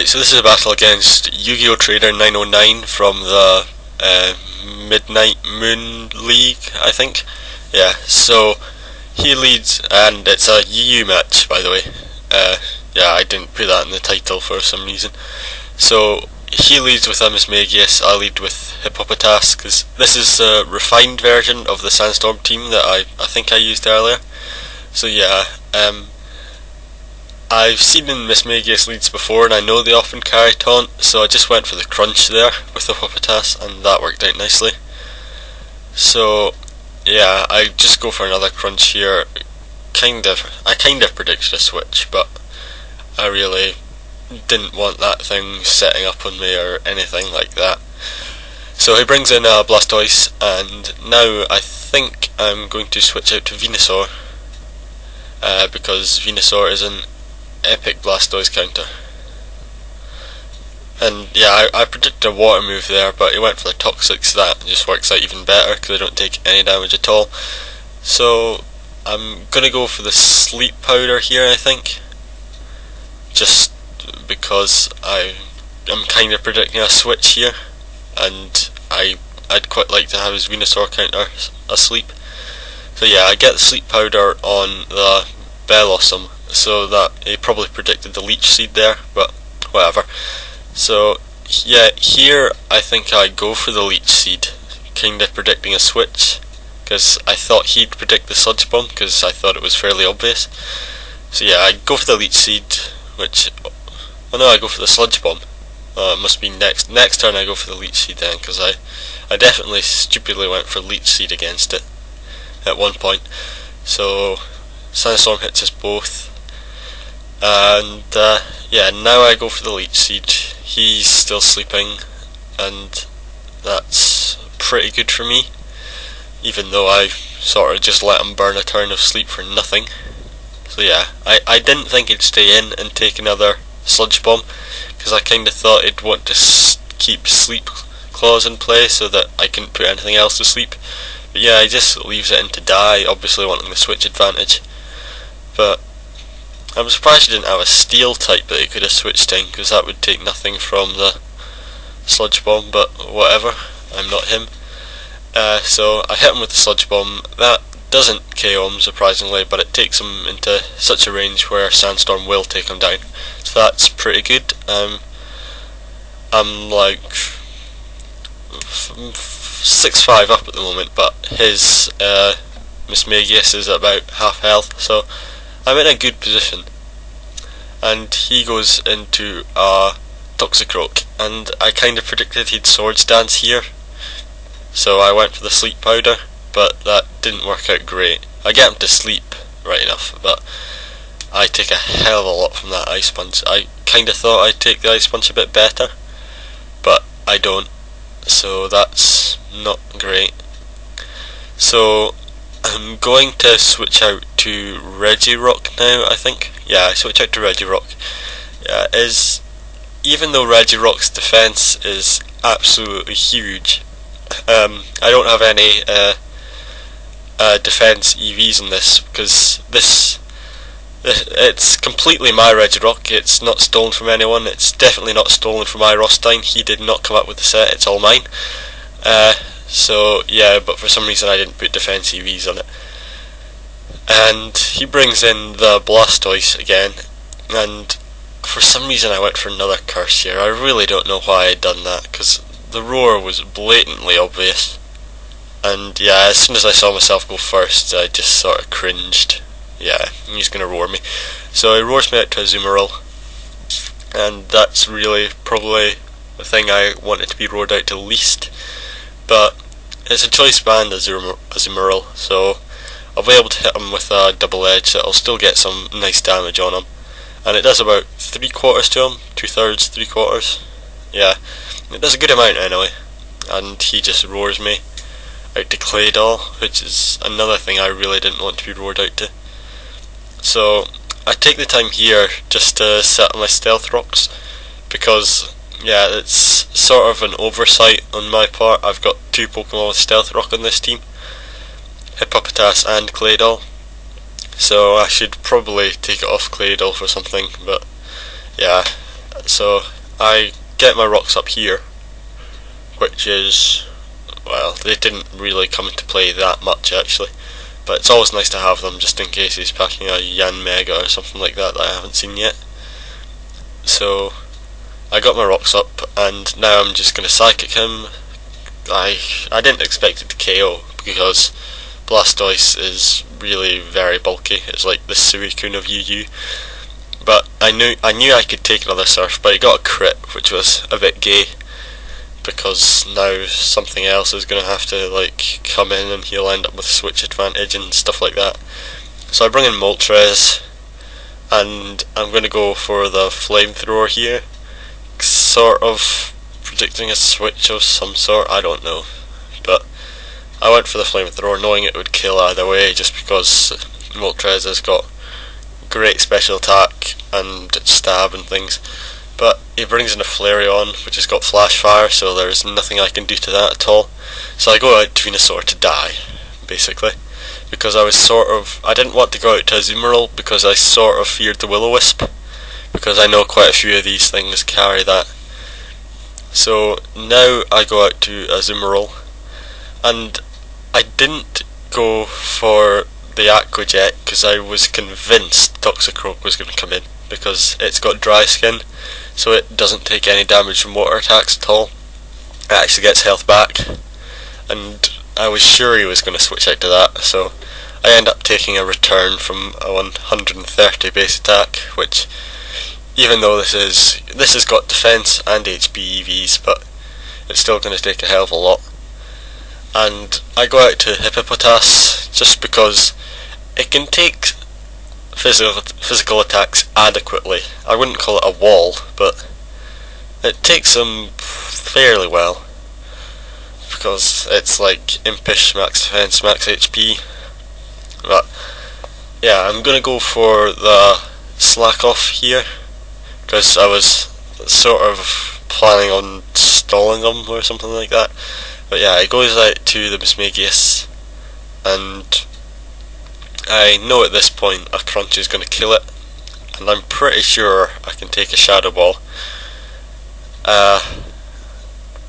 so this is a battle against YGOtrader909 from the Midnight Moon League, I think. Yeah, so he leads, and it's a EU match, by the way. Yeah, I didn't put that in the title for some reason. So he leads with Amismagius, I lead with Hippopotas, because this is a refined version of the Sandstorm team that I think I used earlier. So yeah, I've seen Amismagius leads before, and I know they often carry taunt, so I just went for the crunch there with the Hippopotas, and that worked out nicely. So yeah, I just go for another crunch here. I kind of predicted a switch, but I really didn't want that thing setting up on me or anything like that. So he brings in a Blastoise, and now I think I'm going to switch out to Venusaur, because Venusaur is an epic Blastoise counter. And yeah, I predicted a water move there, but he went for the Toxic, so that just works out even better because I don't take any damage at all. So I'm gonna go for the Sleep Powder here, I think, just because I'm kind of predicting a switch here, and I'd quite like to have his Venusaur counter asleep. So yeah, I get the Sleep Powder on the Bellossom, so that he probably predicted the Leech Seed there, but whatever. So yeah, here I think I go for the Leech Seed, kinda predicting a switch, because I thought he'd predict the Sludge Bomb, because I thought it was fairly obvious. So yeah, I go for the Leech Seed, which, oh no, I go for the Sludge Bomb. It must be next turn I go for the Leech Seed then, because I definitely stupidly went for Leech Seed against it at one point. So Sandstorm hits us both, and yeah, now I go for the Leech Seed. He's still sleeping, and that's pretty good for me, even though I sort of just let him burn a turn of sleep for nothing. So yeah, I didn't think he'd stay in and take another Sludge Bomb, because I kind of thought he'd want to keep Sleep Claws in play so that I couldn't put anything else to sleep. But yeah, he just leaves it in to die, obviously wanting the switch advantage. But I'm surprised he didn't have a Steel type that he could have switched in, because that would take nothing from the Sludge Bomb, but whatever, I'm not him. So I hit him with the Sludge Bomb. That doesn't KO him, surprisingly, but it takes him into such a range where Sandstorm will take him down. So that's pretty good. I'm like 6-5 up at the moment, but his Amismagius is at about half health, so I'm in a good position. And he goes into a Toxicroak, and I kind of predicted he'd Swords Dance here, so I went for the Sleep Powder, but that didn't work out great. I get him to sleep right enough, but I take a hell of a lot from that Ice Punch. I kind of thought I'd take the Ice Punch a bit better, but I don't, so that's not great. So I'm going to switch out to Regirock now, I think. Yeah, I switch out to Regirock. Yeah, even though Regirock's defense is absolutely huge, I don't have any defense EVs on this, because it's completely my Regirock. It's not stolen from anyone. It's definitely not stolen from Rostein. He did not come up with the set. It's all mine. So yeah, but for some reason I didn't put defense EVs on it. And he brings in the Blastoise again, and for some reason I went for another Curse here. I really don't know why I'd done that, because the Roar was blatantly obvious. And yeah, as soon as I saw myself go first, I just sort of cringed. Yeah, he's gonna roar me. So he roars me out to Azumarill, and that's really probably the thing I wanted to be roared out to least. But it's a choice band, Azumarill, so I'll be able to hit him with a double edge that'll still get some nice damage on him. And it does about 3/4 to him, 2/3, 3/4. Yeah, it does a good amount anyway. And he just roars me out to Claydol, which is another thing I really didn't want to be roared out to. So I take the time here just to set on my Stealth Rocks, because yeah, it's sort of an oversight on my part. I've got 2 Pokemon with Stealth Rock on this team, Hippopotas and Claydol, so I should probably take it off Claydol for something, but yeah, so I get my rocks up here, which is, well, they didn't really come into play that much actually, but it's always nice to have them just in case he's packing a Yan Mega or something like that I haven't seen yet. So I got my rocks up, and now I'm just going to psychic him. I didn't expect it to KO because Blastoise is really very bulky. It's like the Suicune of UU. But I knew I could take another Surf, but he got a crit, which was a bit gay, because now something else is going to have to like come in and he'll end up with switch advantage and stuff like that. So I bring in Moltres, and I'm going to go for the Flamethrower here, sort of predicting a switch of some sort, I don't know. But I went for the Flamethrower knowing it would kill either way, just because Moltres has got great special attack and stab and things. But he brings in a Flareon, which has got Flash Fire, so there's nothing I can do to that at all. So I go out to Venusaur to die, basically, because I didn't want to go out to Azumarill because I sort of feared the Will-O-Wisp, because I know quite a few of these things carry that. So now I go out to Azumarill, and I didn't go for the Aqua Jet because I was convinced Toxicroak was going to come in, because it's got dry skin, so it doesn't take any damage from water attacks at all. It actually gets health back, and I was sure he was going to switch out to that, so I end up taking a return from a 130 base attack, which, even though this has got defense and HP EVs, but it's still going to take a hell of a lot. And I go out to Hippopotas just because it can take physical attacks adequately. I wouldn't call it a wall, but it takes them fairly well, because it's like impish, max defense, max HP. But yeah, I'm gonna go for the Slack Off here, because I was sort of planning on stalling them or something like that. But yeah, it goes out to the Mismagius, and I know at this point a Crunch is going to kill it, and I'm pretty sure I can take a Shadow Ball.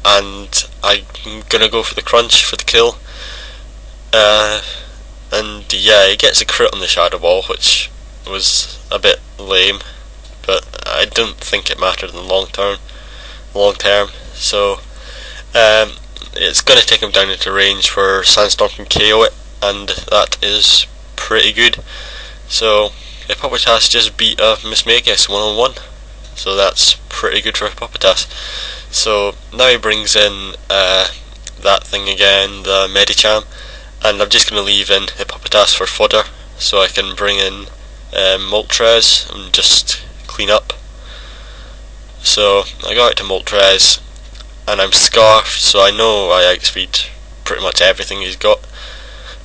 And I'm going to go for the Crunch for the kill. And yeah, he gets a crit on the Shadow Ball, which was a bit lame, but I don't think it mattered in the long term. So it's going to take him down into range where Sandstorm can KO it, and that is pretty good. So Hippopotas just beat a Mismagius 1-on-1, so that's pretty good for Hippopotas. So now he brings in that thing again, the Medicham, and I'm just going to leave in Hippopotas for fodder, so I can bring in Moltres and just clean up. So I go out to Moltres, and I'm Scarfed, so I know I outspeed pretty much everything he's got.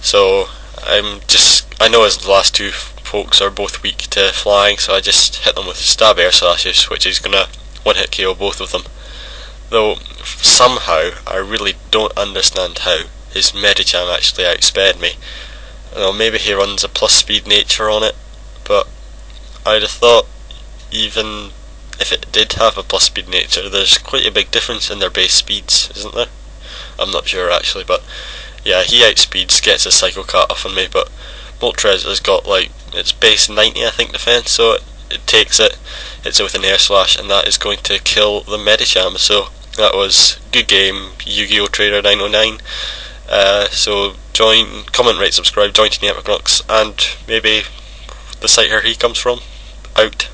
So I know his last two pokes are both weak to flying, so I just hit them with Stab Air Slashes, which is gonna one-hit KO both of them. Though somehow I really don't understand how his Medicham actually outsped me. I know maybe he runs a plus speed nature on it, but I'd have thought even if it did have a plus speed nature, there's quite a big difference in their base speeds, isn't there? I'm not sure actually, but yeah, he outspeeds, gets a Psycho Cut off on me, but Moltres has got like its base 90 I think defense, so it takes it, hits it with an Air Slash, and that is going to kill the Medicham. So that was good game, YGOtrader909. So join, comment, rate, subscribe, join Team Epic Knox, and maybe the site where he comes from. Out.